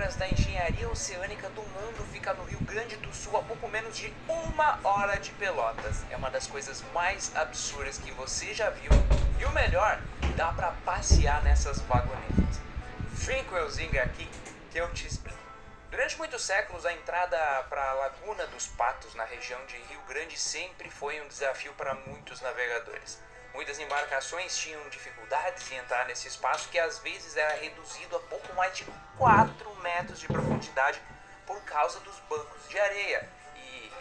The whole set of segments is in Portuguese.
pioneiras da engenharia oceânica do mundo fica no Rio Grande do Sul, a pouco menos de 1 hora de Pelotas. É uma das coisas mais absurdas que você já viu. E o melhor, dá pra passear nessas vagonetas. Fica o Zinga aqui que eu te explico. Durante muitos séculos, a entrada para a Laguna dos Patos, na região de Rio Grande, sempre foi um desafio para muitos navegadores. Muitas embarcações tinham dificuldades em entrar nesse espaço, que às vezes era reduzido a pouco mais de 4 metros de profundidade por causa dos bancos de areia. E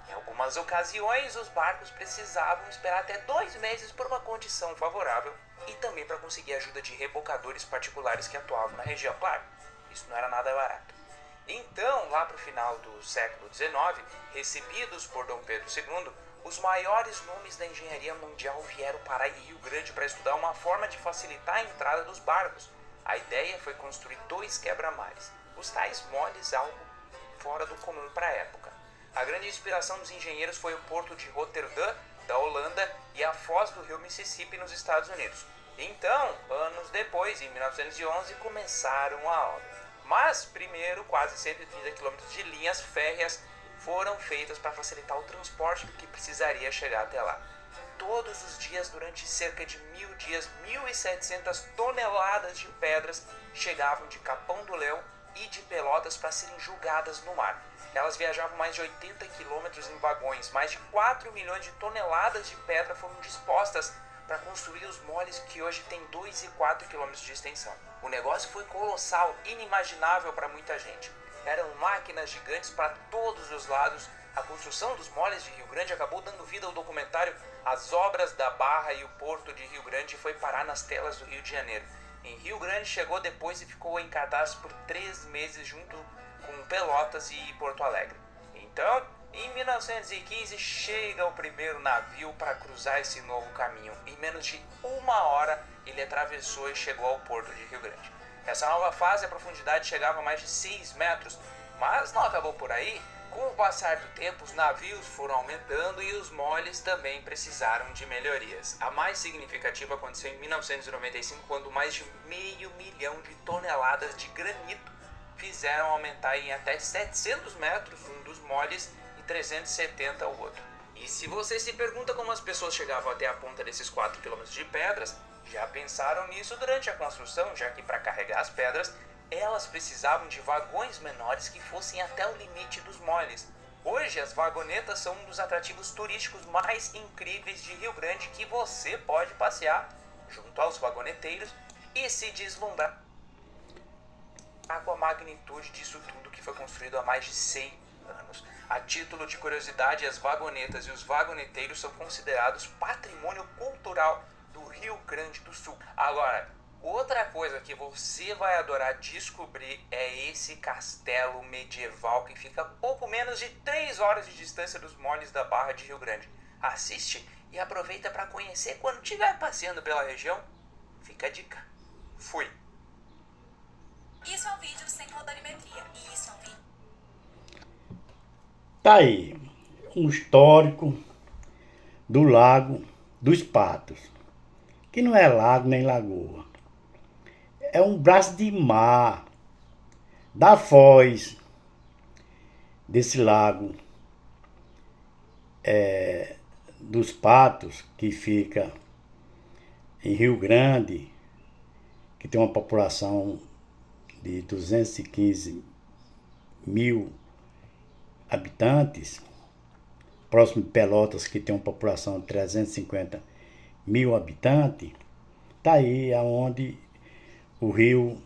em algumas ocasiões, os barcos precisavam esperar até 2 meses por uma condição favorável e também para conseguir ajuda de rebocadores particulares que atuavam na região. Claro, isso não era nada barato. Então, lá para o final do século XIX, recebidos por Dom Pedro II, os maiores nomes da engenharia mundial vieram parar em Rio Grande para estudar uma forma de facilitar a entrada dos barcos. A ideia foi construir 2 quebra-mares, os tais moles, algo fora do comum para a época. A grande inspiração dos engenheiros foi o porto de Rotterdam, da Holanda, e a foz do rio Mississippi, nos Estados Unidos. Então, anos depois, em 1911, começaram a obra. Mas, primeiro, quase 130 quilômetros de linhas férreas foram feitas para facilitar o transporte do que precisaria chegar até lá. Todos os dias, durante cerca de 1000 dias, 1.700 toneladas de pedras chegavam de Capão do Leão e de Pelotas para serem julgadas no mar. Elas viajavam mais de 80 quilômetros em vagões. Mais de 4 milhões de toneladas de pedra foram dispostas para construir os moles que hoje têm 2 e 4 quilômetros de extensão. O negócio foi colossal, inimaginável para muita gente. Eram máquinas gigantes para todos os lados. A construção dos moles de Rio Grande acabou dando vida ao documentário As Obras da Barra e o Porto de Rio Grande, e foi parar nas telas do Rio de Janeiro. Em Rio Grande chegou depois e ficou em cartaz por 3 meses junto com Pelotas e Porto Alegre. Então, em 1915 chega o primeiro navio para cruzar esse novo caminho. Em menos de 1 hora ele atravessou e chegou ao Porto de Rio Grande. Nessa nova fase a profundidade chegava a mais de 6 metros, mas não acabou por aí. Com o passar do tempo, os navios foram aumentando e os moles também precisaram de melhorias. A mais significativa aconteceu em 1995, quando mais de 500 mil de toneladas de granito fizeram aumentar em até 700 metros um dos moles e 370 o outro. E se você se pergunta como as pessoas chegavam até a ponta desses 4 km de pedras, já pensaram nisso durante a construção, já que para carregar as pedras, elas precisavam de vagões menores que fossem até o limite dos moles. Hoje, as vagonetas são um dos atrativos turísticos mais incríveis de Rio Grande, que você pode passear junto aos vagoneteiros e se deslumbrar com a magnitude disso tudo que foi construído há mais de 100 anos. A título de curiosidade, as vagonetas e os vagoneteiros são considerados patrimônio cultural do Rio Grande do Sul. Agora, outra coisa que você vai adorar descobrir é esse castelo medieval que fica a pouco menos de 3 horas de distância dos moles da Barra de Rio Grande. Assiste e aproveita para conhecer quando estiver passeando pela região. Fica a dica. Fui! Isso é um vídeo sem colorimetria. Isso é um vídeo. Tá aí, um histórico do Lago dos Patos, que não é lago nem lagoa. É um braço de mar da foz desse lago dos Patos, que fica em Rio Grande, que tem uma população de 215 mil habitantes, próximo de Pelotas, que tem uma população de 350 mil habitantes. Tá aí aonde o Rio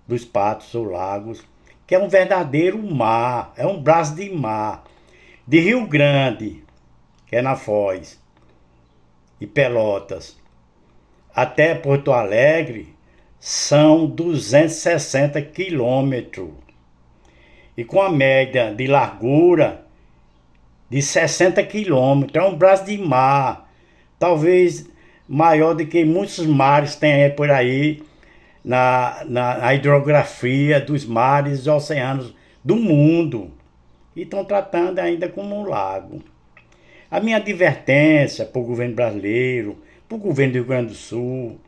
dos Patos, ou Lagos, que é um verdadeiro mar, é um braço de mar, de Rio Grande, que é na Foz, e Pelotas, até Porto Alegre, são 260 quilômetros. E com a média de largura de 60 quilômetros. É um braço de mar, talvez maior do que muitos mares tem por aí na hidrografia dos mares e oceanos do mundo. E estão tratando ainda como um lago. A minha advertência para o governo brasileiro, para o governo do Rio Grande do Sul,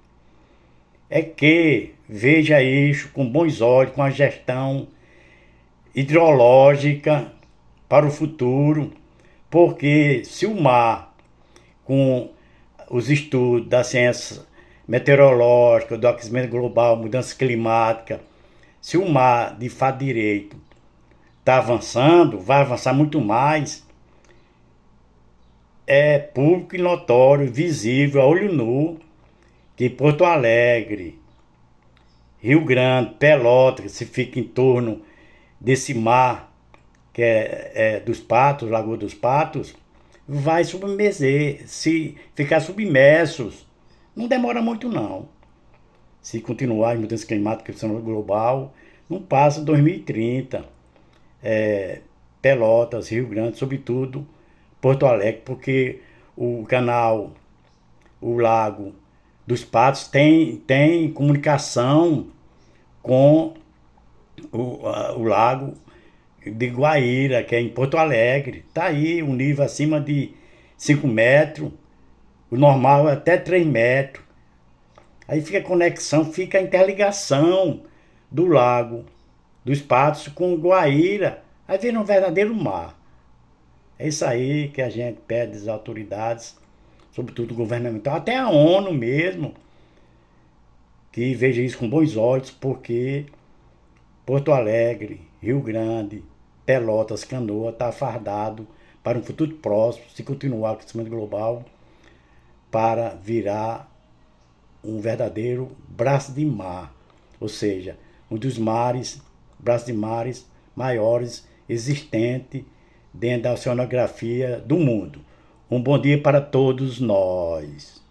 é que veja isso com bons olhos, com a gestão hidrológica para o futuro, porque se o mar, com os estudos da ciência meteorológica, do aquecimento global, mudança climática, se o mar de fato direito está avançando, vai avançar muito mais, é público e notório, visível, a olho nu, que Porto Alegre, Rio Grande, Pelotas, que se fica em torno desse mar, que é dos Patos, Lagoa dos Patos, vai submerger, se ficar submersos. Não demora muito não. Se continuar as mudanças climáticas global, não passa 2030. Pelotas, Rio Grande, sobretudo Porto Alegre, porque o canal, o Lago dos Patos tem comunicação com o Lago de Guaíra, que é em Porto Alegre. Está aí um nível acima de 5 metros, o normal é até 3 metros. Aí fica a conexão, fica a interligação do Lago dos Patos com Guaíra. Aí vira um verdadeiro mar. É isso aí que a gente pede às autoridades, sobretudo governamental, até a ONU mesmo, que veja isso com bons olhos, porque Porto Alegre, Rio Grande, Pelotas, Canoa está fardado para um futuro próximo, se continuar o aquecimento global, para virar um verdadeiro braço de mar, ou seja, um dos braços de mares maiores existente dentro da oceanografia do mundo. Um bom dia para todos nós.